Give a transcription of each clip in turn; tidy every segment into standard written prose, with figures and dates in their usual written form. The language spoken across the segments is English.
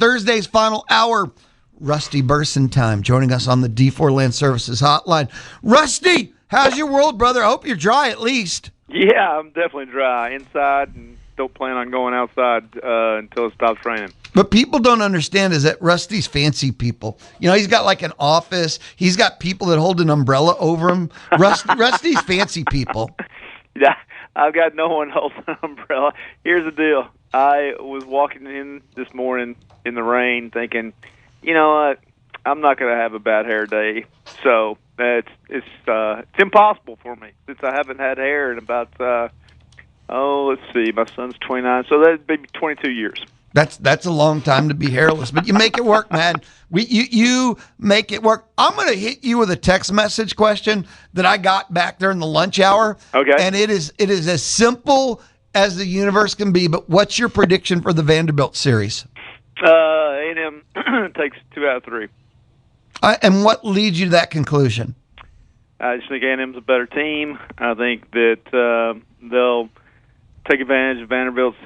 Thursday's final hour. Rusty Burson time joining us on the D4 Land Services hotline. Rusty, how's your world, brother? I hope you're dry at least. Yeah, I'm definitely dry inside and don't plan on going outside until it stops raining. But people don't understand is that Rusty's fancy people. You know, he's got like an office. He's got people that hold an umbrella over him. Rusty's fancy people. Yeah, I've got no one holding an umbrella. Here's the deal. I was walking in this morning in the rain thinking, you know what, I'm not going to have a bad hair day. So it's impossible for me since I haven't had hair in about, let's see, my son's 29, so that'd be 22 years. That's a long time to be hairless, but you make it work, man. You make it work. I'm going to hit you with a text message question that I got back during the lunch hour. Okay. And it is as simple as the universe can be, but what's your prediction for the Vanderbilt series? A&M takes 2 out of 3. And what leads you to that conclusion? I just think A&M's a better team. I think that they'll take advantage of Vanderbilt's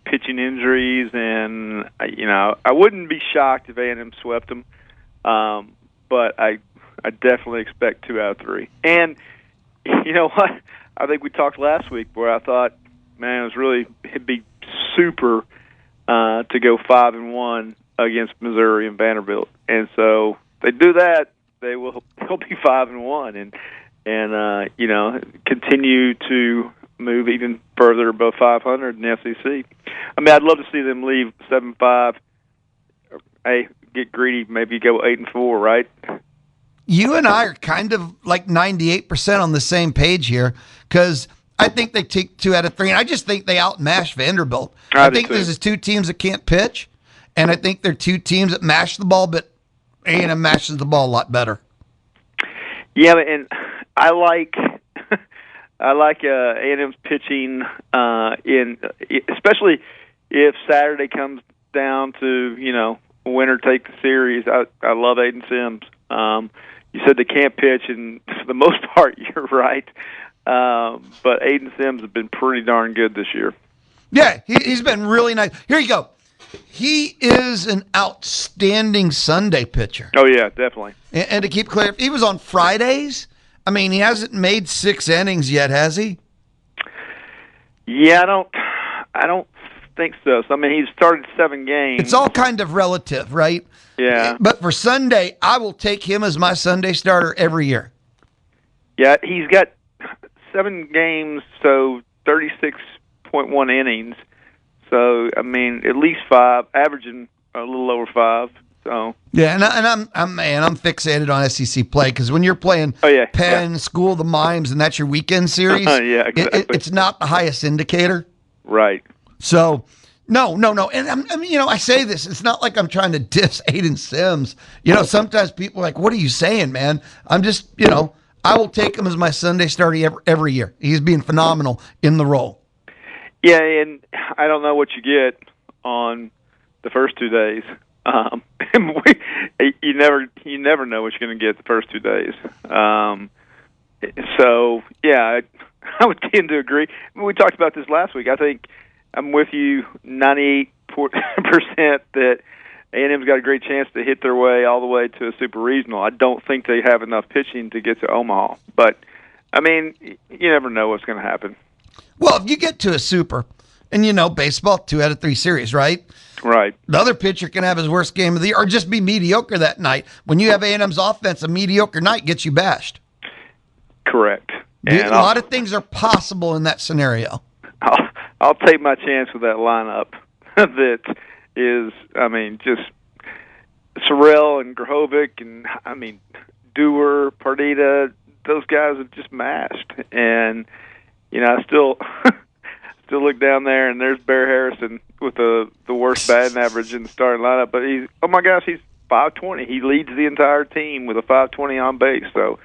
pitching injuries, and I wouldn't be shocked if A&M swept them, but I definitely expect 2 out of 3. And you know what? I think we talked last week where I thought, man, it'd be super to go 5-1 against Missouri and Vanderbilt, and so if they do that, they'll be 5-1, and continue to move even further above 500 in the SEC. I mean, I'd love to see them leave 7-5. Hey, get greedy, maybe go 8-4, right? You and I are kind of like 98% on the same page here because I think they take 2 out of 3, and I just think they outmash Vanderbilt. I think this is 2 teams that can't pitch, and I think they're 2 teams that mash the ball, but A&M mashes the ball a lot better. Yeah, and I like A&M's pitching especially if Saturday comes down to winner take the series. I love Aiden Sims. You said they can't pitch, and for the most part, you're right. But Aiden Sims has been pretty darn good this year. Yeah, he's been really nice. Here you go. He is an outstanding Sunday pitcher. Oh yeah, definitely. And to keep clear, he was on Fridays. I mean, he hasn't made 6 innings yet, has he? Yeah, I don't think so. I mean, he's started 7 games. It's all kind of relative, right? Yeah. But for Sunday, I will take him as my Sunday starter every year. Yeah, he's got 7 games, so 36.1 innings. So, I mean, at least 5, averaging a little over 5. So yeah, and I'm fixated on SEC play because when you're playing Penn, School of the Mimes, and that's your weekend series, yeah, exactly. It's not the highest indicator, right? So no, and I mean, I say this, it's not like I'm trying to diss Aiden Sims. Sometimes people are like, "What are you saying, man?" I'm just, I will take him as my Sunday starter every year. He's being phenomenal in the role. Yeah, and I don't know what you get on the first 2 days. You never know what you're going to get the first 2 days. So yeah, I would tend to agree. We talked about this last week. I think I'm with you 98% that A&M's got a great chance to hit their way all the way to a super regional. I don't think they have enough pitching to get to Omaha, but I mean, you never know what's going to happen. Well, if you get to a super, and baseball, 2 out of 3 series, right? Right. The other pitcher can have his worst game of the year or just be mediocre that night. When you have A&M's offense, a mediocre night gets you bashed. Correct. A lot of things are possible in that scenario. I'll take my chance with that lineup that is, I mean, just Sorrell and Grahovic and, I mean, Dewar, Pardita, those guys have just mashed. And, I still look down there, and there's Bear Harrison with the worst batting average in the starting lineup. But he's 520. He leads the entire team with a 520 on base. So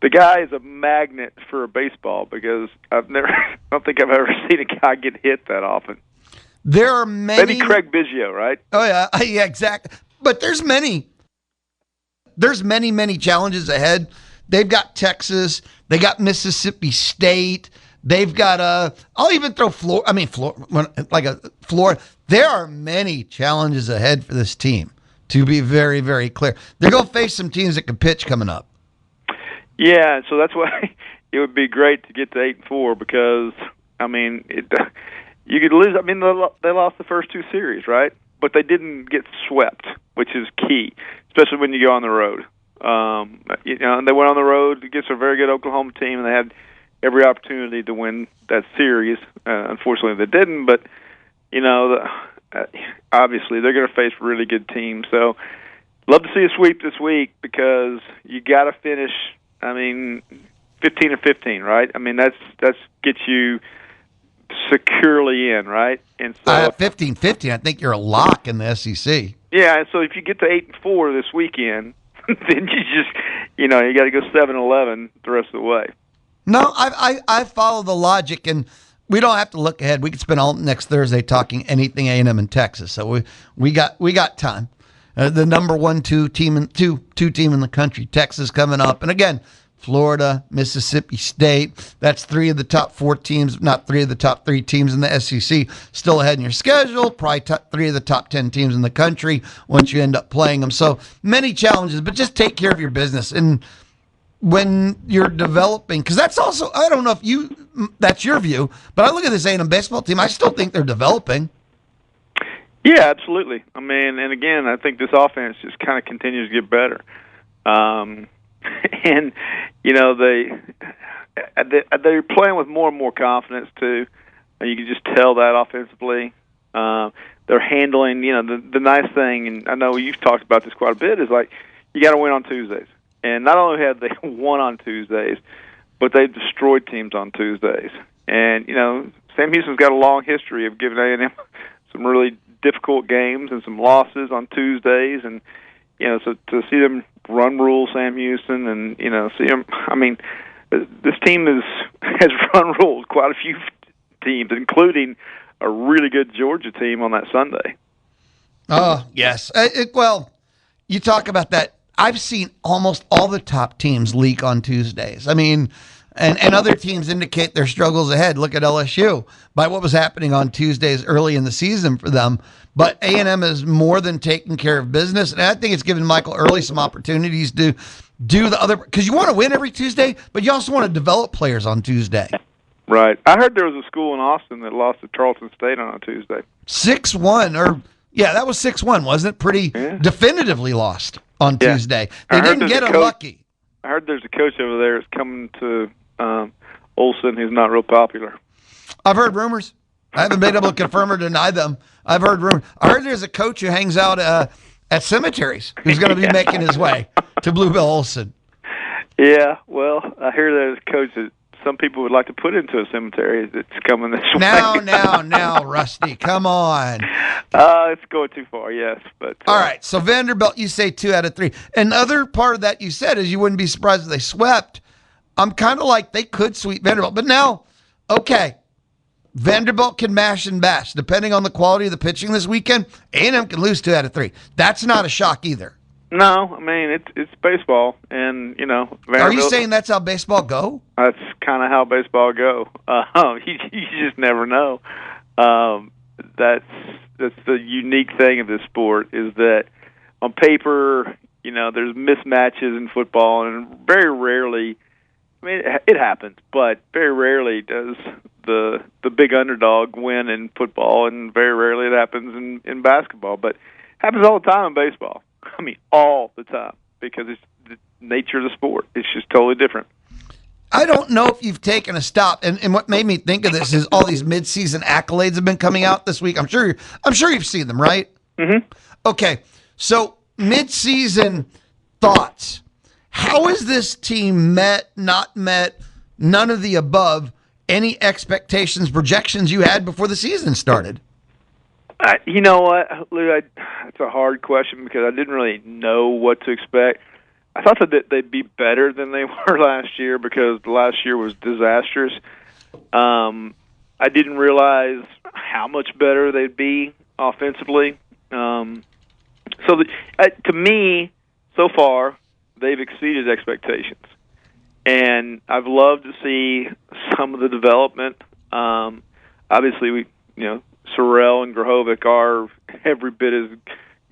the guy is a magnet for a baseball because I don't think I've ever seen a guy get hit that often. There are many. Maybe Craig Biggio, right? Oh yeah, exactly. But there's many challenges ahead. They've got Texas. They got Mississippi State. They've got I'll even throw Florida. There are many challenges ahead for this team, to be very, very clear. They're going to face some teams that can pitch coming up. Yeah, so that's why it would be great to get to 8-4 because, I mean, you could lose. I mean, they lost the first two series, right? But they didn't get swept, which is key, especially when you go on the road. And they went on the road against a very good Oklahoma team, and they had every opportunity to win that series. Unfortunately, they didn't. But obviously, they're going to face really good teams. So, love to see a sweep this week because you got to finish. I mean, 15-15, right? I mean, that's gets you securely in, right? And so 15-15, I think you're a lock in the SEC. Yeah, and so if you get to 8-4 this weekend, then you just, you got to go 7-11 the rest of the way. No, I follow the logic, and we don't have to look ahead. We could spend all next Thursday talking anything A&M in Texas, so we got time. The number 1-2 team in two team in the country, Texas coming up, and again, Florida, Mississippi State. That's 3 of the top 4 teams, not 3 of the top 3 teams in the SEC. Still ahead in your schedule. Probably 3 of the top 10 teams in the country once you end up playing them. So many challenges, but just take care of your business. And when you're developing, because that's also, I don't know if that's your view, but I look at this A&M baseball team, I still think they're developing. Yeah, absolutely. I mean, and again, I think this offense just kind of continues to get better. And they're playing with more and more confidence too. And you can just tell that offensively. They're handling. The nice thing, and I know you've talked about this quite a bit, is like you got to win on Tuesdays. And not only have they won on Tuesdays, but they've destroyed teams on Tuesdays. And Sam Houston's got a long history of giving A&M some really difficult games and some losses on Tuesdays, and so to see them run rule Sam Houston and see them, I mean, this team has run ruled quite a few teams, including a really good Georgia team on that Sunday. Oh yes, well, you talk about that. I've seen almost all the top teams leak on Tuesdays. I mean. And other teams indicate their struggles ahead. Look at LSU by what was happening on Tuesdays early in the season for them. But A&M is more than taking care of business. And I think it's given Michael Early some opportunities to do the other, because you want to win every Tuesday, but you also want to develop players on Tuesday. Right. I heard there was a school in Austin that lost to Charleston State on a Tuesday. 6-1, that was 6-1, wasn't it? Pretty definitively lost on Tuesday. They didn't get unlucky. I heard there's a coach over there that's coming to Olson who's not real popular. I've heard rumors. I haven't been able to confirm or deny them. I've heard rumors. I heard there's a coach who hangs out at cemeteries who's going to be making his way to Bluebell Olson. Yeah, well, I hear there's a coach that some people would like to put into a cemetery that's coming this way. Now, Rusty, come on. It's going too far, yes. But all right, so Vanderbilt, you say 2 out of 3. Another part of that you said is you wouldn't be surprised if they swept. I'm kind of like they could sweep Vanderbilt. But now, okay, Vanderbilt can mash and bash. Depending on the quality of the pitching this weekend, A&M can lose 2 out of 3. That's not a shock either. No, I mean, it's baseball. And, Vanderbilt. Are you saying that's how baseball go? That's kind of how baseball go. You just never know. That's the unique thing of this sport is that on paper, there's mismatches in football, and very rarely, I mean, it happens, but very rarely does the big underdog win in football, and very rarely it happens in basketball. But it happens all the time in baseball. I mean, all the time, because it's the nature of the sport. It's just totally different. I don't know if you've taken a stop, and what made me think of this is all these midseason accolades have been coming out this week. I'm sure you've seen them, right? Mm-hmm. Okay, so midseason thoughts. How is this team met, not met, none of the above, any expectations, projections you had before the season started? You know what, Lou, it's a hard question because I didn't really know what to expect. I thought that they'd be better than they were last year because last year was disastrous. I didn't realize how much better they'd be offensively. To me, so far, they've exceeded expectations. And I've loved to see some of the development. Obviously, Sorrell and Grahovic are every bit as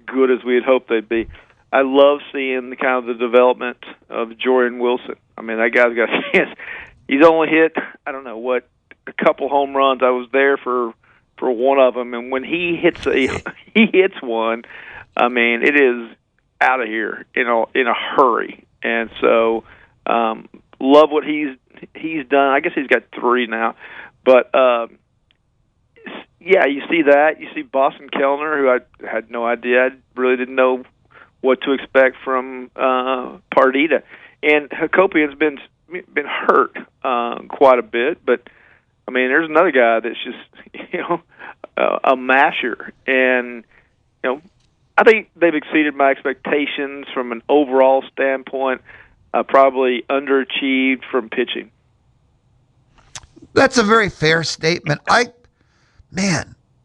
good as we had hoped they'd be. I love seeing the kind of the development of Jordan Wilson. I mean, that guy's got a chance. He's only hit, I don't know what, a couple home runs. I was there for one of them, and when he hits one, I mean, it is out of here in a hurry. And so, love what he's done. I guess he's got 3 now, but yeah, you see that. You see Boston Kellner, who I had no idea. I really didn't know what to expect from Pardita, and Hakopian's been hurt quite a bit, but I mean, there's another guy that's just a masher, and I think they've exceeded my expectations from an overall standpoint. Probably underachieved from pitching. That's a very fair statement.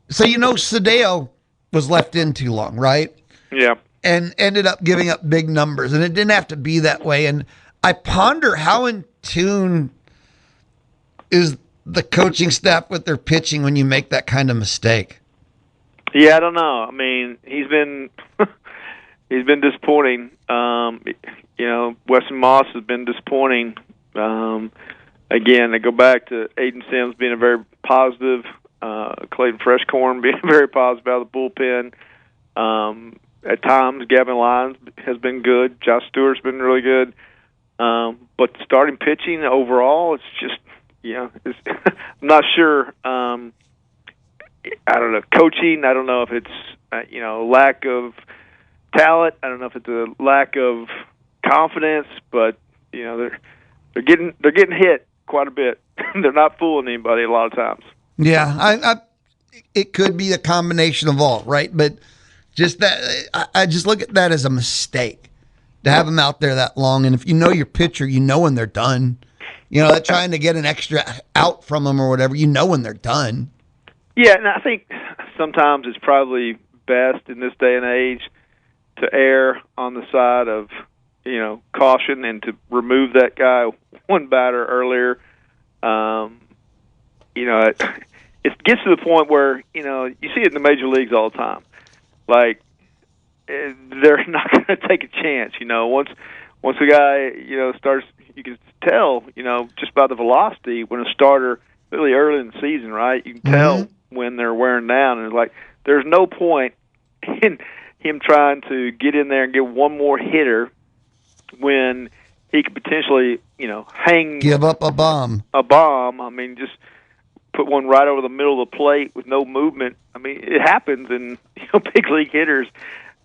So Sadeo was left in too long, right? Yeah. And ended up giving up big numbers, and it didn't have to be that way. And I ponder how in tune is the coaching staff with their pitching when you make that kind of mistake. Yeah, I don't know. I mean, he's been disappointing. Weston Moss has been disappointing. Again, I go back to Aiden Sims being a very positive, Clayton Freshcorn being very positive out of the bullpen. At times, Gavin Lyons has been good. Josh Stewart's been really good. But starting pitching overall, it's just, I'm not sure. I don't know. Coaching, I don't know if it's, lack of talent. I don't know if it's a lack of confidence, but, they're getting hit quite a bit. They're not fooling anybody a lot of times. Yeah, it could be a combination of all, right? But just that, I just look at that as a mistake to have them out there that long. And if you know your pitcher, you know when they're done. That trying to get an extra out from them or whatever, when they're done. Yeah, and I think sometimes it's probably best in this day and age to err on the side of, caution and to remove that guy one batter earlier. It gets to the point where, you see it in the major leagues all the time. Like, they're not going to take a chance. Once a guy, starts, you can tell, just by the velocity when a starter, really early in the season, right? You can tell when they're wearing down. And it's like, there's no point in him trying to get in there and get one more hitter when he could potentially, give up a bomb. I mean, just put one right over the middle of the plate with no movement. I mean, it happens, and big league hitters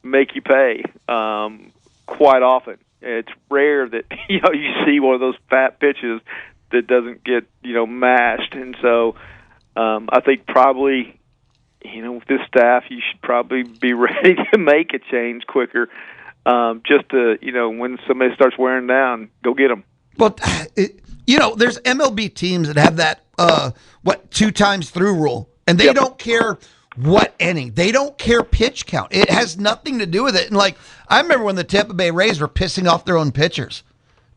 make you pay quite often. It's rare that you see one of those fat pitches that doesn't get mashed, and so I think probably with this staff you should probably be ready to make a change quicker, just to when somebody starts wearing down, go get them. Well, there's MLB teams that have that 2 times through rule, and they don't care what inning. They don't care pitch count. It has nothing to do with it. And I remember when the Tampa Bay Rays were pissing off their own pitchers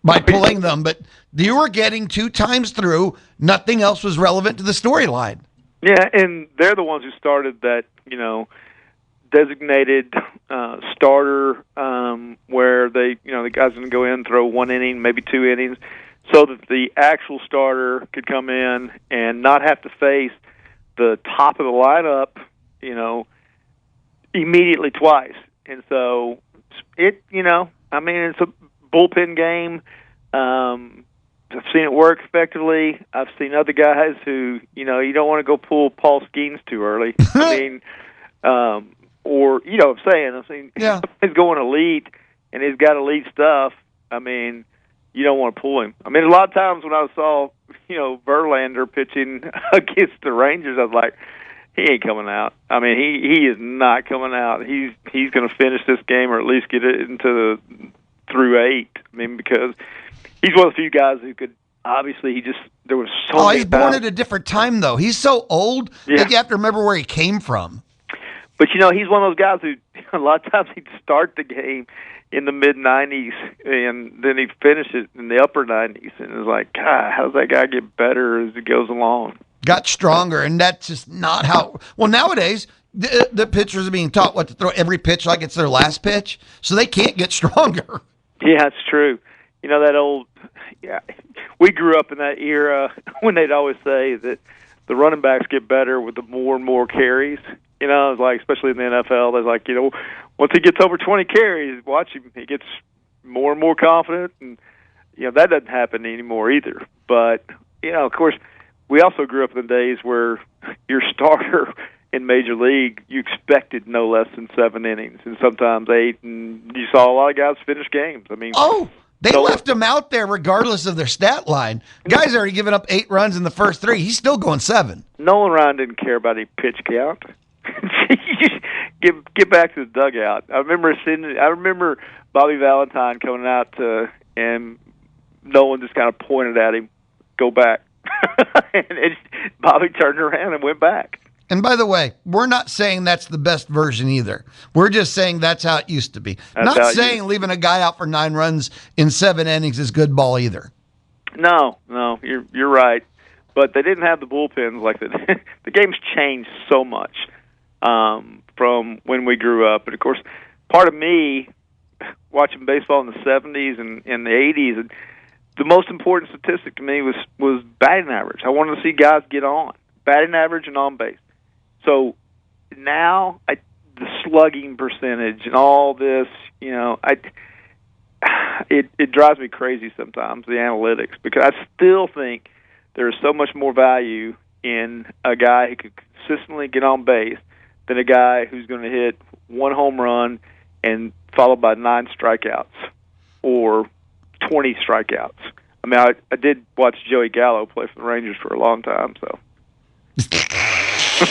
by pulling them, but you were getting 2 times through. Nothing else was relevant to the storyline. Yeah, and they're the ones who started that, designated starter where they, the guy's going to go in, throw 1 inning, maybe 2 innings, so that the actual starter could come in and not have to face the top of the lineup, immediately twice. And so it's a bullpen game. I've seen it work effectively. I've seen other guys who, you don't want to go pull Paul Skeens too early. I mean, or, what I'm saying, yeah. He's going elite and he's got elite stuff. I mean, you don't want to pull him. I mean, a lot of times when I saw, Verlander pitching against the Rangers, I was like, he ain't coming out. I mean, he is not coming out. He's going to finish this game or at least get it into through 8. I mean, because he's one of the few guys who could, obviously, there was so many he's born at a different time, though. He's so old that you have to remember where he came from. But, he's one of those guys who, a lot of times he'd start the game in the mid-90s, and then he'd finish it in the upper 90s. And it's like, God, how does that guy get better as he goes along? got stronger, and that's just not how. Well, nowadays the pitchers are being taught what to throw every pitch like it's their last pitch, so they can't get stronger. Yeah, it's true. You know that old. Yeah, we grew up in that era when they'd always say that the running backs get better with the more and more carries. You know, it's like, especially in the NFL, they're like, once he gets over 20 carries, watch him. He gets more and more confident, and that doesn't happen anymore either. But of course, we also grew up in the days where your starter in Major League, you expected no less than 7 innings, and sometimes 8, and you saw a lot of guys finish games. I mean, they left him out there regardless of their stat line. Guy's already given up 8 runs in the first 3. He's still going 7. Nolan Ryan didn't care about any pitch count. Get back to the dugout. I remember Bobby Valentine coming out and Nolan just kind of pointed at him, "Go back," and Bobby turned around and went back. And by the way, we're not saying that's the best version either. We're just saying that's how it used to be. Not saying leaving a guy out for 9 runs in 7 innings is good ball either. No, you're right. But they didn't have the bullpens like that. The game's changed so much from when we grew up. And, of course, part of me watching baseball in the 70s and the 80s, and the most important statistic to me was batting average. I wanted to see guys get on, batting average and on base. So now the slugging percentage and all this, it drives me crazy sometimes, the analytics, because I still think there is so much more value in a guy who could consistently get on base than a guy who's going to hit 1 home run and followed by 9 strikeouts or 20 strikeouts. I mean, I did watch Joey Gallo play for the Rangers for a long time, so.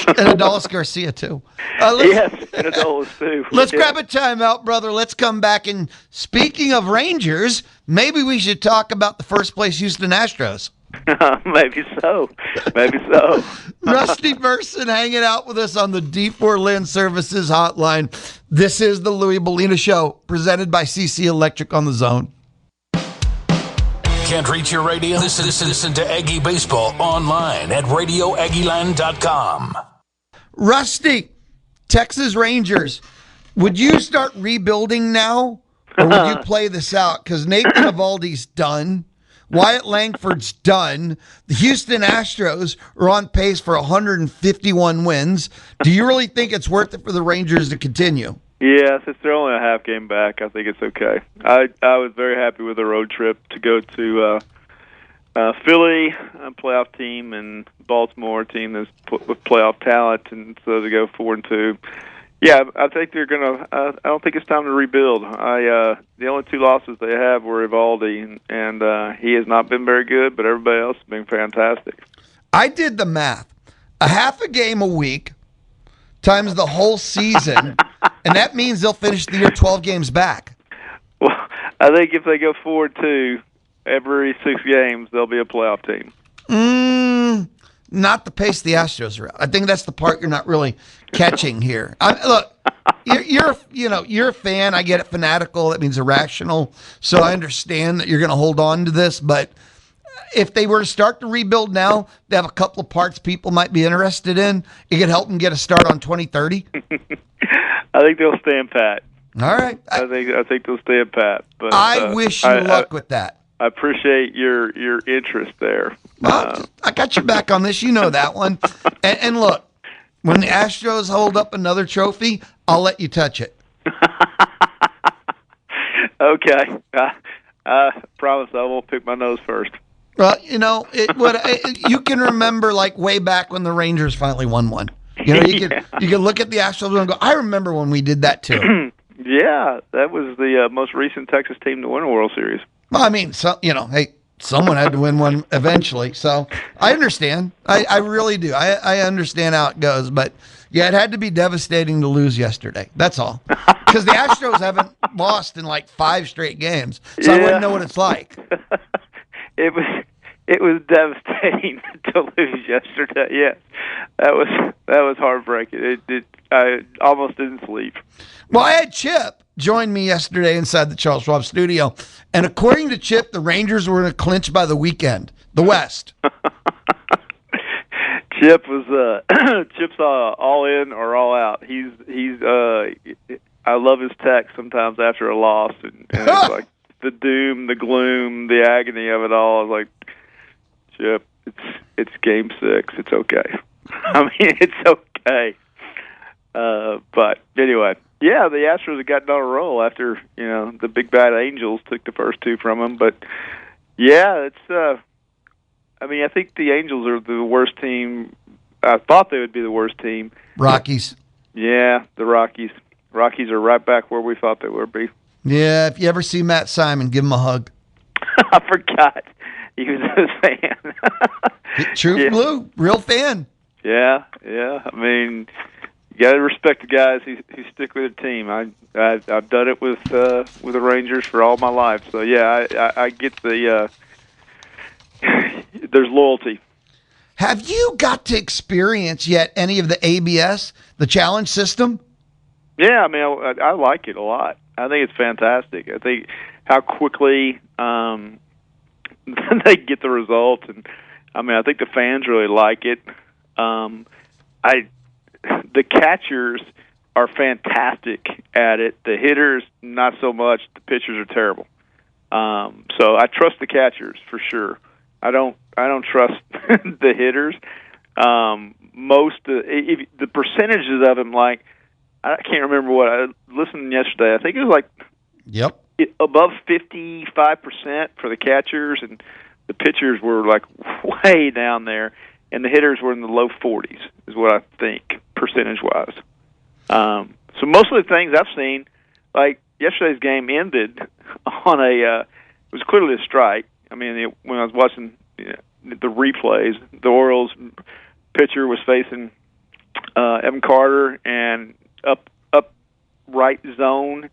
And Adolis Garcia, too. Yes, and Adolis, too. Let's grab a timeout, brother. Let's come back. And speaking of Rangers, maybe we should talk about the first-place Houston Astros. Maybe so. Rusty Burson hanging out with us on the D4 Land Services hotline. This is the Louie Bellina Show, presented by CC Electric on the Zone. Can't reach your radio? Listen to Aggie Baseball online at radioaggieland.com. Rusty, Texas Rangers, would you start rebuilding now, or would you play this out? Because Nathan Eovaldi's done. Wyatt Langford's done. The Houston Astros are on pace for 151 wins. Do you really think it's worth it for the Rangers to continue? Yeah, since they're only a half game back, I think it's okay. I was very happy with the road trip to go to Philly, a playoff team, and Baltimore, a team that's with playoff talent, and so to go 4-2. Yeah, I think they're gonna. I don't think it's time to rebuild. The only 2 losses they have were Eovaldi, and he has not been very good, but everybody else has been fantastic. I did the math: a half a game a week times the whole season, and that means they'll finish the year 12 games back. Well, I think if they go 4-2 every 6 games, they'll be a playoff team. Not the pace the Astros are at. I think that's the part you're not really catching here. Look, you're a fan. I get it, fanatical. That means irrational. So I understand that you're going to hold on to this. But if they were to start to rebuild now, they have a couple of parts people might be interested in. It could help them get a start on 2030. I think they'll stand pat. All right. I think they'll stand pat. But I wish you luck with that. I appreciate your interest there. Well, I got your back on this. You know that one. And look, when the Astros hold up another trophy, I'll let you touch it. Okay. I promise I won't pick my nose first. Well, you can remember like way back when the Rangers finally won one. You can look at the Astros and go, I remember when we did that too. Yeah, that was the most recent Texas team to win a World Series. Well, I mean, hey, someone had to win one eventually. So I understand. I really do. I understand how it goes. But, yeah, it had to be devastating to lose yesterday. That's all. Because the Astros haven't lost in like 5 straight games. So I wouldn't know what it's like. It was devastating to lose yesterday. Yes, that was heartbreaking. I almost didn't sleep. Well, I had Chip join me yesterday inside the Charles Schwab studio, and according to Chip, the Rangers were in a clinch by the weekend. The West. Chip was Chip's all in or all out. He's I love his text sometimes after a loss, and it's like the doom, the gloom, the agony of it all. I was like, Chip, it's Game 6. It's okay. I mean, it's okay. But anyway, yeah, the Astros have gotten on a roll after the big bad Angels took the first two from them. But yeah, it's. I mean, I think the Angels are the worst team. I thought they would be the worst team. Rockies. Yeah, the Rockies. Rockies are right back where we thought they would be. Yeah, if you ever see Matt Simon, give him a hug. I forgot he was a fan. True blue, real fan. Yeah. I mean, you got to respect the guys who stick with the team. I've done it with the Rangers for all my life. So yeah, I get the there's loyalty. Have you got to experience yet any of the ABS, the challenge system? Yeah, I mean, I like it a lot. I think it's fantastic. I think how quickly they get the results, and I mean, I think the fans really like it. The catchers are fantastic at it. The hitters, not so much. The pitchers are terrible. So I trust the catchers for sure. I don't trust the hitters. The percentages of them, like, I can't remember what I listened yesterday. I think it was like above 55% for the catchers, and the pitchers were like way down there, and the hitters were in the low 40s, is what I think percentage-wise. So most of the things I've seen, like yesterday's game ended on it was clearly a strike. I mean, when I was watching the replays, the Orioles pitcher was facing Evan Carter and up right zone,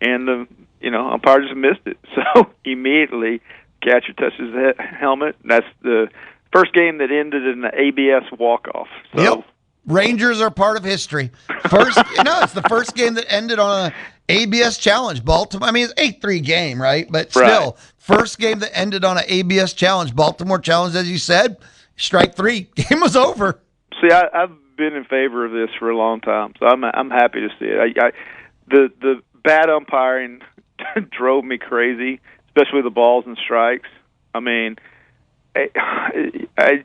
and the umpire just missed it. So immediately, catcher touches the helmet. That's the first game that ended in the ABS walk-off. So, yep. Rangers are part of history. It's the first game that ended on an ABS challenge. Baltimore. I mean, it's 8-3 game, right? But still, first game that ended on an ABS challenge. Baltimore challenged, as you said, strike 3. Game was over. See, I've been in favor of this for a long time, so I'm happy to see it. The bad umpiring drove me crazy, especially the balls and strikes. I mean, I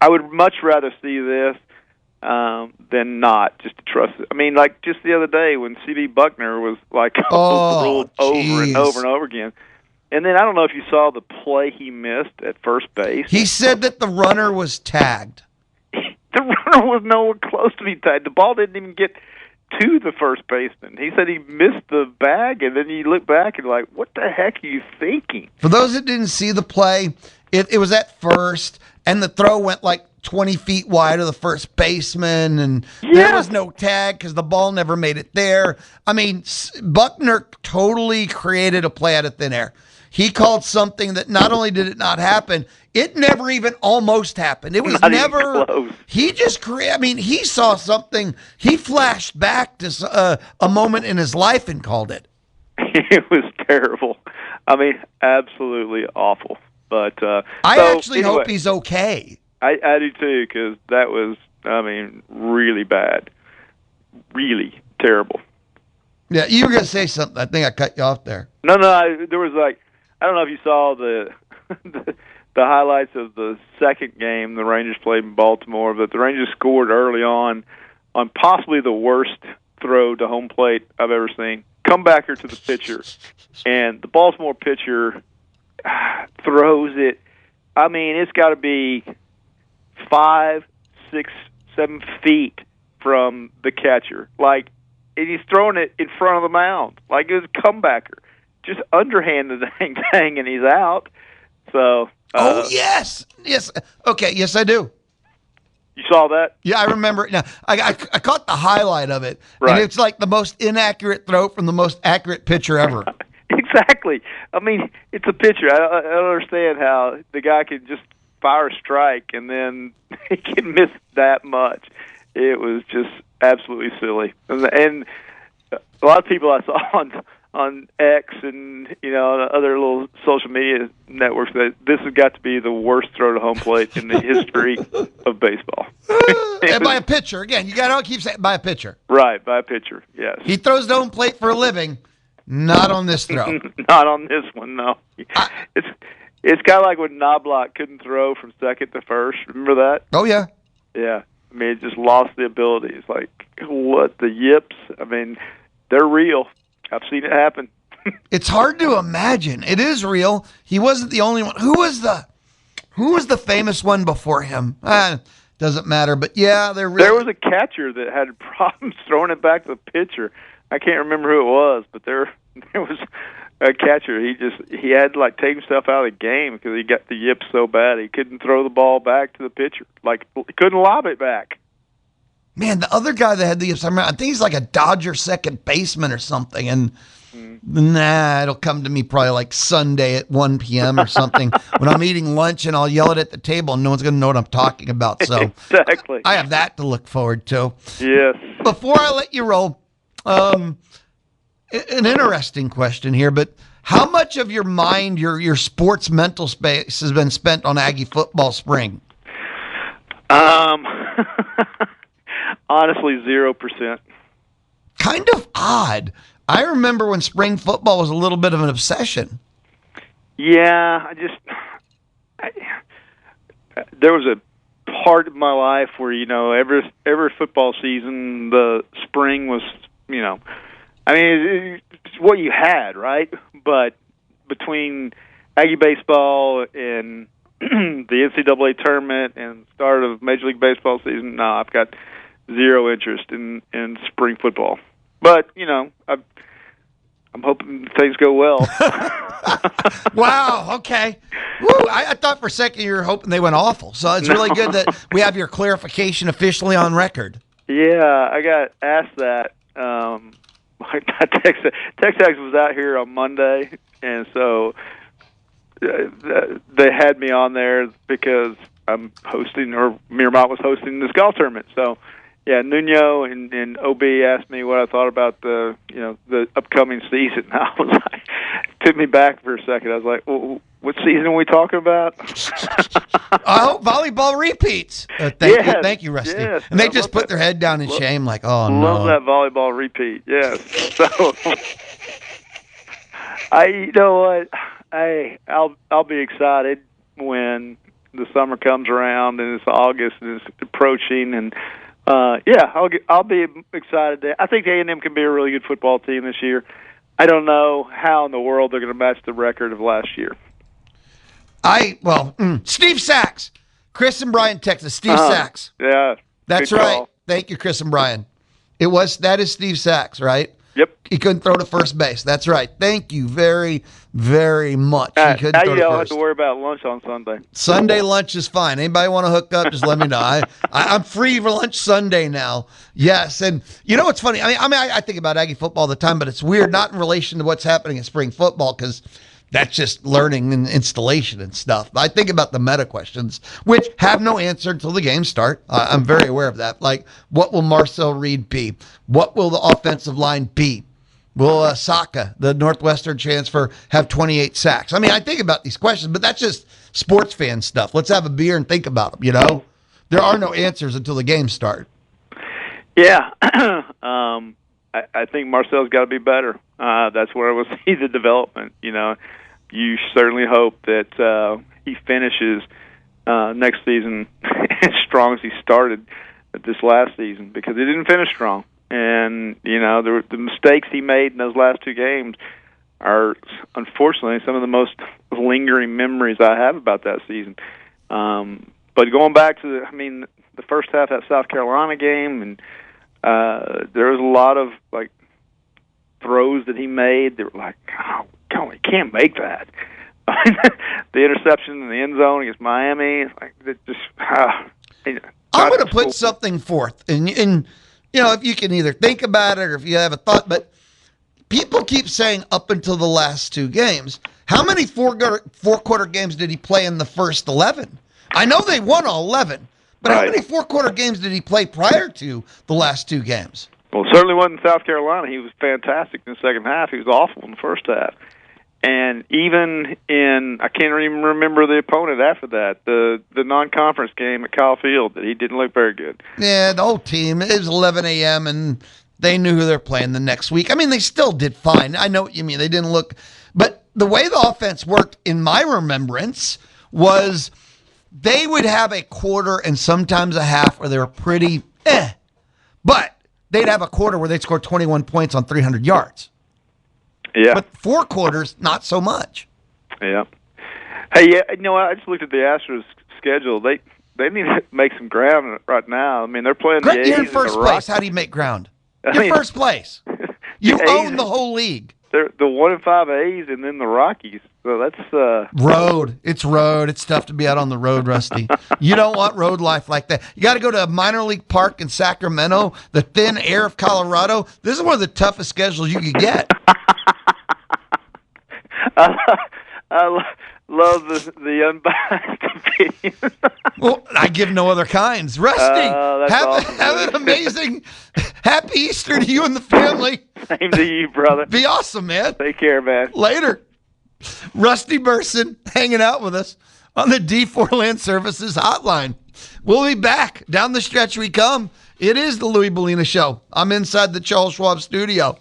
would much rather see this than not, just to trust it. I mean, like just the other day when C.B. Buckner was like ruled over and over and over again. And then I don't know if you saw the play he missed at first base. He said that the runner was tagged. The runner was nowhere close to being tagged. The ball didn't even get to the first baseman. He said he missed the bag, and then you look back and like, what the heck are you thinking? For those that didn't see the play, it was at first, and the throw went like 20 feet wide of the first baseman, and there was no tag because the ball never made it there. I mean, Buckner totally created a play out of thin air. He called something that not only did it not happen, it never even almost happened. It was never close. He just created. I mean, he saw something. He flashed back to a moment in his life and called it. It was terrible. I mean, absolutely awful. But I actually hope he's okay. I do too, because that was, I mean, really bad, really terrible. Yeah, you were going to say something. I think I cut you off there. No, there was like, I don't know if you saw the highlights of the second game the Rangers played in Baltimore, but the Rangers scored early on possibly the worst throw to home plate I've ever seen. Comebacker to the pitcher, and the Baltimore pitcher throws it. I mean, it's got to be 5, 6, 7 feet from the catcher. Like, and he's throwing it in front of the mound. Like, it was a comebacker. Just underhanded the thing, and he's out. So. Oh, yes. Okay, yes, I do. You saw that? Yeah, I remember it now. I caught the highlight of it. Right. And it's like the most inaccurate throw from the most accurate pitcher ever. Exactly. I mean, it's a pitcher. I don't understand how the guy can just fire a strike and then he can miss that much. It was just absolutely silly. And a lot of people I saw on X and other little social media networks that this has got to be the worst throw to home plate in the history of baseball. And by a pitcher again. You got to keep saying by a pitcher. Right, by a pitcher. Yes. He throws to home plate for a living. Not on this throw. Not on this one. No. It's kind of like when Knobloch couldn't throw from second to first. Remember that? Oh yeah. Yeah. I mean, it just lost the ability. It's like, what, the yips? I mean, they're real. I've seen it happen. It's hard to imagine. It is real. He wasn't the only one. Who was the famous one before him? Doesn't matter. But yeah, they're real. There was a catcher that had problems throwing it back to the pitcher. I can't remember who it was, but there was a catcher. He had to take himself out of the game because he got the yips so bad he couldn't throw the ball back to the pitcher. He couldn't lob it back. Man, the other guy that had the yips, I think he's like a Dodger second baseman or something. And it'll come to me probably Sunday at 1 p.m. or something when I'm eating lunch, and I'll yell it at the table, and no one's going to know what I'm talking about. So exactly. I have that to look forward to. Yes. Before I let you roll, an interesting question here, but how much of your mind, your sports mental space has been spent on Aggie football spring? Honestly, 0%. Kind of odd. I remember when spring football was a little bit of an obsession. Yeah, there was a part of my life where, every football season, the spring was, it's what you had, right? But between Aggie Baseball and the NCAA tournament and start of Major League Baseball season, no, I've got zero interest in spring football. But, I'm hoping things go well. Wow, okay. Woo, I thought for a second you were hoping they went awful. So it's really good that we have your clarification officially on record. Yeah, I got asked that. Texas was out here on Monday, and so they had me on there because I'm hosting, or Miramont was hosting this golf tournament. So, yeah, Nuno and OB asked me what I thought about the upcoming season. I was like, took me back for a second. I was like, well, what season are we talking about? I hope volleyball repeats. Thank you, Rusty. Yes, and they just put their head down in shame, like, oh no. Love that volleyball repeat. Yes. So, I'll be excited when the summer comes around and it's August and it's approaching, and I'll be excited. I think A&M can be a really good football team this year. I don't know how in the world they're going to match the record of last year. Steve Sachs, Chris and Brian, Texas. Steve Sachs. Yeah, that's right. Thank you, Chris and Brian. That is Steve Sachs, right? Yep. He couldn't throw to first base. That's right. Thank you very, very much. He couldn't throw to don't first. have to worry about lunch on Sunday. Sunday lunch is fine. Anybody want to hook up, just let me know. I'm free for lunch Sunday now. Yes, and you know what's funny? I think about Aggie football all the time, but it's weird, not in relation to what's happening in spring football, because that's just learning and installation and stuff. I think about the meta questions, which have no answer until the games start. I'm very aware of that. Like, what will Marcel Reed be? What will the offensive line be? Will Saka, the Northwestern transfer, have 28 sacks? I think about these questions, but that's just sports fan stuff. Let's have a beer and think about them, There are no answers until the games start. Yeah. I think Marcel's got to be better. That's where I will see the development. You certainly hope that he finishes next season as strong as he started this last season, because he didn't finish strong. And, the mistakes he made in those last two games are, unfortunately, some of the most lingering memories I have about that season. But going back to the first half of that South Carolina game, and there was a lot of, throws that he made that were like, oh, God, he can't make that. The interception in the end zone against Miami, it's like, it just, I'm going to put something forth, and if you can either think about it or if you have a thought, but people keep saying up until the last two games. How many four-quarter games did he play in the first 11? I know they won all 11, but How many four-quarter games did he play prior to the last two games? Well, certainly wasn't South Carolina. He was fantastic in the second half. He was awful in the first half. And even in, I can't even remember the opponent after that, the non-conference game at Kyle Field, that he didn't look very good. Yeah, the whole team, it was 11 a.m., and they knew who they're playing the next week. I mean, they still did fine. I know what you mean. They didn't look, but the way the offense worked, in my remembrance, was they would have a quarter and sometimes a half where they were pretty but they'd have a quarter where they'd score 21 points on 300 yards. Yeah. But 4 quarters, not so much. Yeah. Hey, yeah, you know what? I just looked at the Astros schedule. They need to make some ground right now. I mean, they're playing the A's. You're in first place. How do you make ground? You're first place. You own the whole league. They're the 1-5 A's and then the Rockies. So that's road. It's road. It's tough to be out on the road, Rusty. You don't want road life like that. You got to go to a minor league park in Sacramento, the thin air of Colorado. This is one of the toughest schedules you could get. I love the unbiased opinion. Well, I give no other kinds. Rusty, have an amazing Happy Easter to you and the family. Same to you, brother. Be awesome, man. Take care, man. Later. Rusty Burson hanging out with us on the D4 Land Services hotline. We'll be back. Down the stretch we come. It is the Louie Bellina Show. I'm inside the Charles Schwab studio.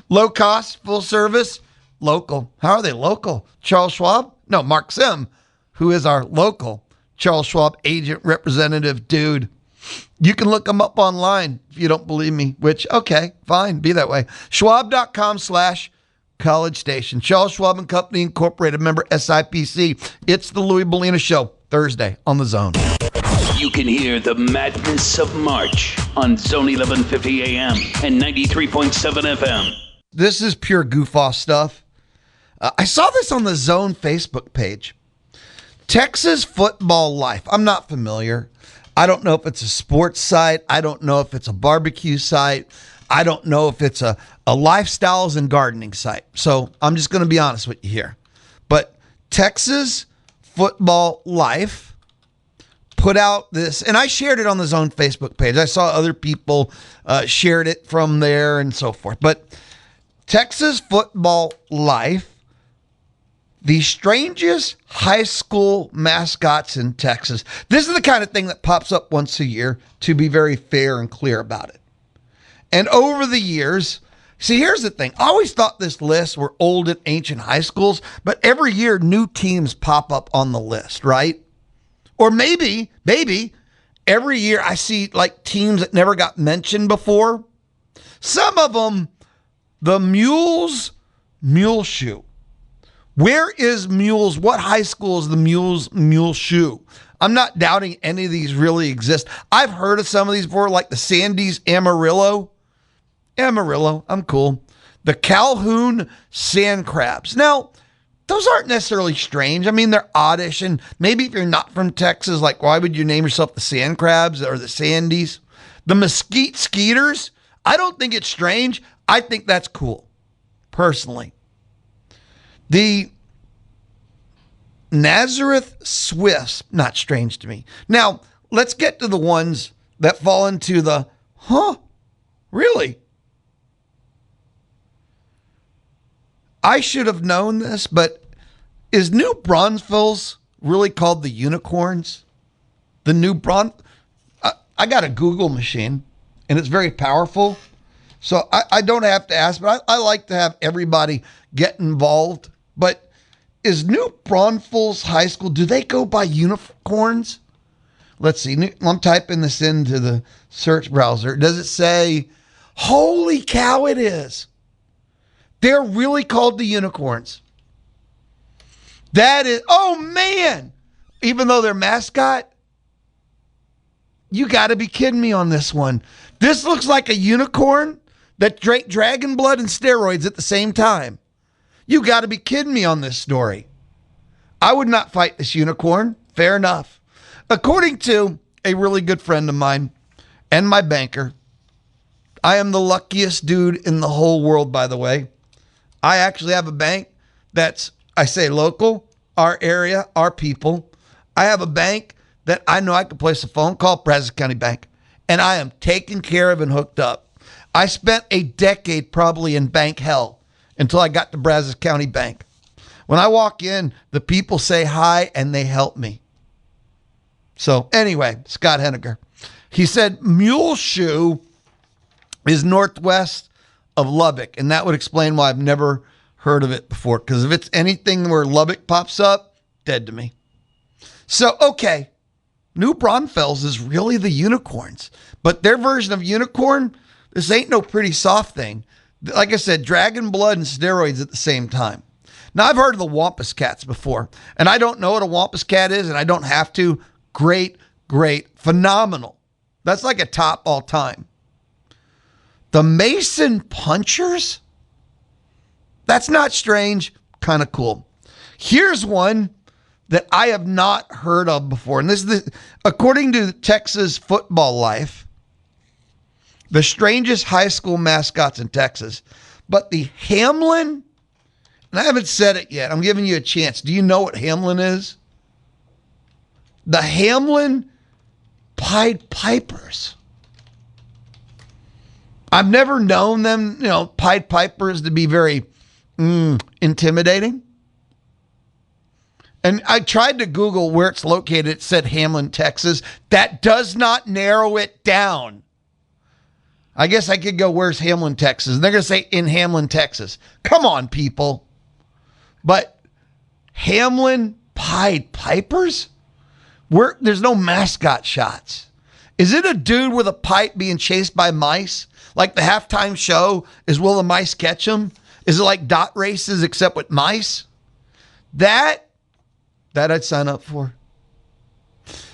Low cost, full service, local. How are they local? Charles Schwab? No, Mark Sim, who is our local Charles Schwab agent representative dude. You can look them up online if you don't believe me, which, okay, fine, be that way. Schwab.com/College Station. Charles Schwab and Company Incorporated, member SIPC. It's the Louie Bellina Show, Thursday on The Zone. You can hear the madness of March on Zone 1150 AM and 93.7 FM. This is pure goof-off stuff. I saw this on the Zone Facebook page. Texas Football Life. I'm not familiar. I don't know if it's a sports site. I don't know if it's a barbecue site. I don't know if it's a lifestyles and gardening site. So I'm just going to be honest with you here. But Texas Football Life put out this, and I shared it on the Zone Facebook page. I saw other people shared it from there and so forth. But Texas Football Life, the strangest high school mascots in Texas. This is the kind of thing that pops up once a year, to be very fair and clear about it. And over the years, see, here's the thing. I always thought this list were old and ancient high schools, but every year new teams pop up on the list, right? Or maybe every year I see like teams that never got mentioned before. Some of them, the Mules Mule Shoe. Where is Mules? What high school is the Mules Mule Shoe? I'm not doubting any of these really exist. I've heard of some of these before, like the Sandy's Amarillo. I'm cool. The Calhoun Sand Crabs. Now, those aren't necessarily strange. I mean, they're oddish, and maybe if you're not from Texas, like, why would you name yourself the Sand Crabs or the Sandys? The Mesquite Skeeters. I don't think it's strange. I think that's cool, personally. The Nazareth Swifts, not strange to me. Now, let's get to the ones that fall into the, really? I should have known this, but is New Braunfels really called the Unicorns? The New I got a Google machine, and it's very powerful, so I don't have to ask, but I like to have everybody get involved. But is New Braunfels High School, do they go by unicorns? Let's see. I'm typing this into the search browser. Does it say, holy cow, it is. They're really called the Unicorns. That is, oh man. Even though they're mascot, you got to be kidding me on this one. This looks like a unicorn that drank dragon blood and steroids at the same time. You got to be kidding me on this story. I would not fight this unicorn. Fair enough. According to a really good friend of mine and my banker, I am the luckiest dude in the whole world, by the way. I actually have a bank that's, I say local, our area, our people. I have a bank that I know I can place a phone call, Brazos County Bank, and I am taken care of and hooked up. I spent a decade probably in bank hell until I got to Brazos County Bank. When I walk in, the people say hi and they help me. So anyway, Scott Henniger. He said Muleshoe is northwest of Lubbock, and that would explain why I've never heard of it before, because if it's anything where Lubbock pops up, dead to me. So, okay, New Braunfels is really the unicorns, but their version of unicorn, this ain't no pretty soft thing. Like I said, dragon blood and steroids at the same time. Now, I've heard of the Wampus Cats before, and I don't know what a Wampus Cat is, and I don't have to. Great, phenomenal. That's like a top all time. The Mason Punchers? That's not strange, kind of cool. Here's one that I have not heard of before. And this is, according to Texas Football Life, the strangest high school mascots in Texas. But the Hamlin, and I haven't said it yet. I'm giving you a chance. Do you know what Hamlin is? The Hamlin Pied Pipers. I've never known them, Pied Pipers to be very intimidating. And I tried to Google where it's located. It said Hamlin, Texas. That does not narrow it down. I guess I could go, where's Hamlin, Texas? And they're going to say in Hamlin, Texas. Come on, people. But Hamlin Pied Pipers? There's no mascot shots. Is it a dude with a pipe being chased by mice? Like the halftime show is Will the Mice Catch Them? Is it like dot races except with mice? That I'd sign up for.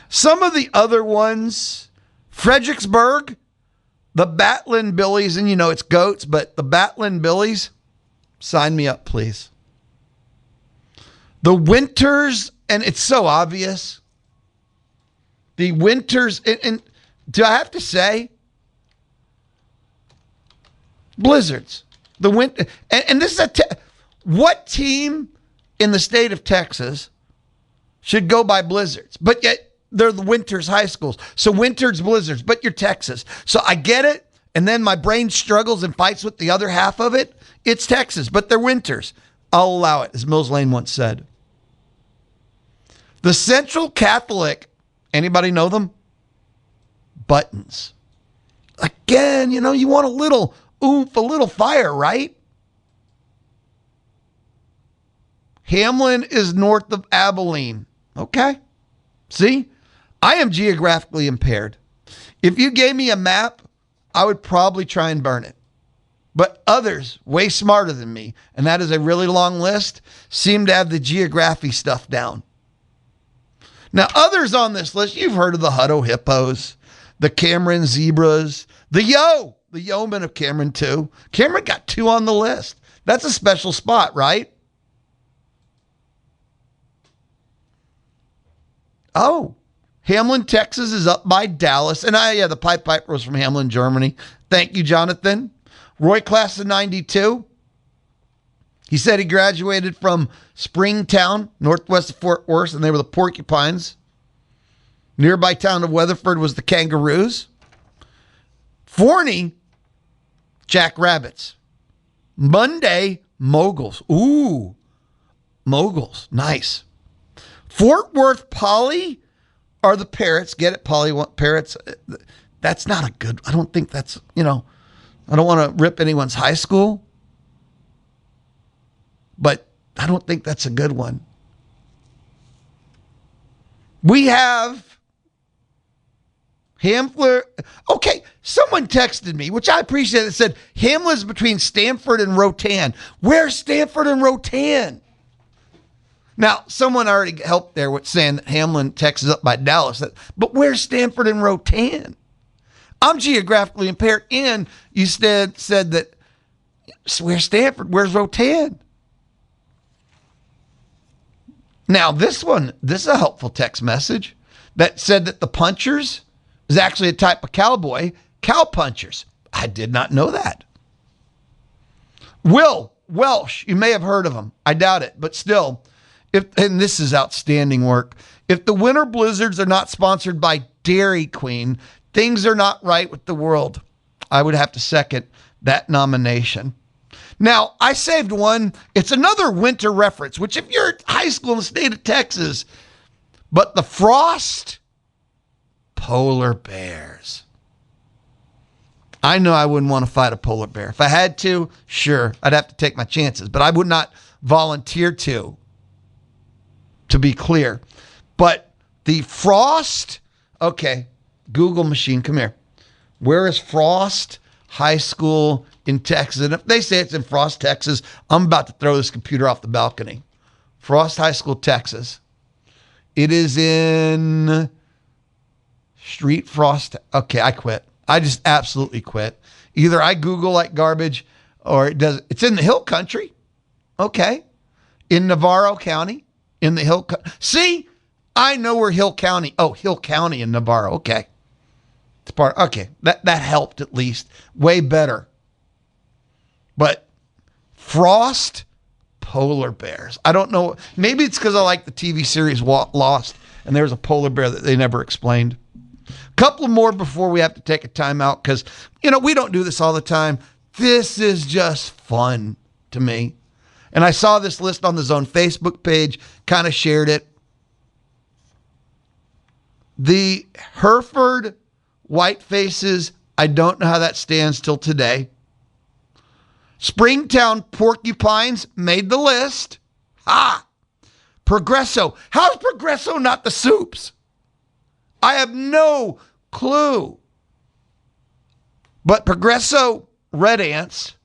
Some of the other ones, Fredericksburg, the Batlin Billies, and it's goats, but the Batlin Billies, sign me up, please. The Winters, and it's so obvious. The Winters, and do I have to say, Blizzards. The winter, and this is what team in the state of Texas should go by Blizzards? But yet they're the Winters high schools. So Winters, Blizzards, but you're Texas. So I get it. And then my brain struggles and fights with the other half of it. It's Texas, but they're Winters. I'll allow it, as Mills Lane once said. The Central Catholic, anybody know them? Buttons. Again, you want a little oomph, a little fire, right? Hamlin is north of Abilene. Okay. See, I am geographically impaired. If you gave me a map, I would probably try and burn it. But others, way smarter than me, and that is a really long list, seem to have the geography stuff down. Now, others on this list, you've heard of the Hutto Hippos, the Cameron Zebras, the Yeomen of Cameron too. Cameron got 2 on the list. That's a special spot, right? Oh, Hamlin, Texas is up by Dallas. And the Pied Piper was from Hamlin, Germany. Thank you, Jonathan. Roy, class of 92. He said he graduated from Springtown, northwest of Fort Worth, and they were the Porcupines. Nearby town of Weatherford was the Kangaroos. Forney, Jackrabbits. Monday, Moguls. Ooh, Moguls. Nice. Fort Worth Poly are the Parrots. Get it, Poly Parrots? That's not a good, I don't think that's, I don't want to rip anyone's high school, but I don't think that's a good one. We have Hamler. Okay, someone texted me, which I appreciate. It said Hamlin's between Stanford and Rotan. Where's Stanford and Rotan? Now, someone already helped there with saying that Hamlin, Texas, up by Dallas. But where's Stanford and Rotan? I'm geographically impaired, and you said that where's Stanford? Where's Rotan? Now, this is a helpful text message that said that the punchers is actually a type of cowboy, cow punchers. I did not know that. Will Welsh, you may have heard of him. I doubt it, but still. And this is outstanding work. If the winter blizzards are not sponsored by Dairy Queen, things are not right with the world. I would have to second that nomination. Now, I saved one. It's another winter reference, which if you're at high school in the state of Texas, but the Frost polar bears. I know I wouldn't want to fight a polar bear. If I had to, sure, I'd have to take my chances, but I would not volunteer to be clear. But the Frost, okay, Google machine, come here. Where is Frost High School in Texas? And if they say it's in Frost, Texas, I'm about to throw this computer off the balcony. Frost High School, Texas. It is in Street Frost. Okay, I quit. I just absolutely quit. Either I Google like garbage or it does. It's in the Hill Country. Okay. In Navarro County. In the Hill. See, I know where Hill County. Oh, Hill County in Navarro. Okay. It's part. Okay. That helped at least. Way better. But Frost polar bears. I don't know. Maybe it's because I like the TV series Lost and there's a polar bear that they never explained. Couple more before we have to take a timeout because, we don't do this all the time. This is just fun to me. And I saw this list on the Zone Facebook page, kind of shared it. The Hereford Whitefaces, I don't know how that stands till today. Springtown Porcupines made the list. Progresso. How's Progresso not the Soups? I have no clue. But Progresso Red Ants,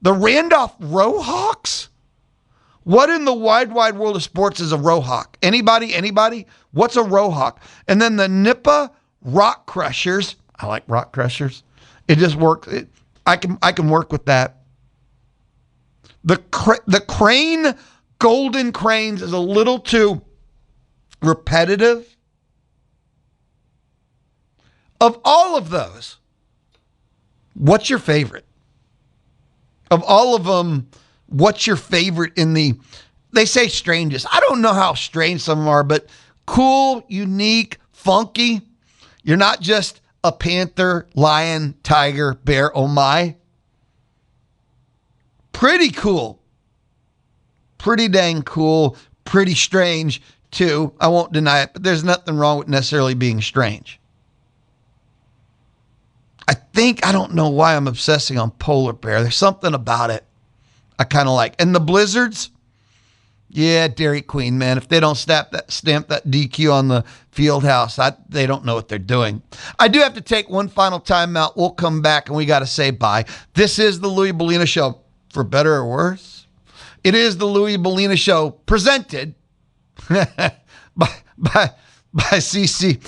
the Randolph Rowhawks? What in the wide world of sports is a Rowhawk? Anybody? What's a Rowhawk? And then the Nippa Rock Crushers. I like Rock Crushers. It just works. I can work with that. The Crane Golden Cranes is a little too repetitive. Of all of those, what's your favorite? Of all of them, what's your favorite they say strangest. I don't know how strange some of them are, but cool, unique, funky. You're not just a panther, lion, tiger, bear, oh my. Pretty cool. Pretty dang cool. Pretty strange, too. I won't deny it, but there's nothing wrong with necessarily being strange. I don't know why I'm obsessing on polar bear. There's something about it I kind of like. And the blizzards, yeah, Dairy Queen, man. If they don't stamp that DQ on the field house, they don't know what they're doing. I do have to take one final timeout. We'll come back and we got to say bye. This is the Louie Bellina Show, for better or worse. It is the Louie Bellina Show presented by CC.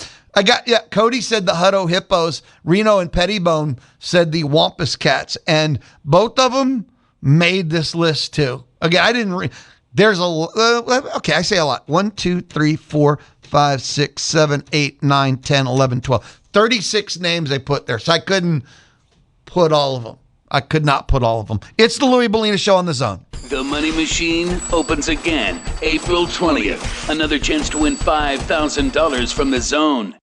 Cody said the Hutto Hippos. Reno and Pettibone said the Wampus Cats. And both of them made this list too. Again, I didn't there's okay, I say a lot. 1, 2, 3, 4, 5, 6, 7, 8, 9, 10, 11, 12. 36 names they put there. So I couldn't put all of them. I could not put all of them. It's the Louie Bellina Show on the Zone. The Money Machine opens again April 20th. Another chance to win $5,000 from the Zone.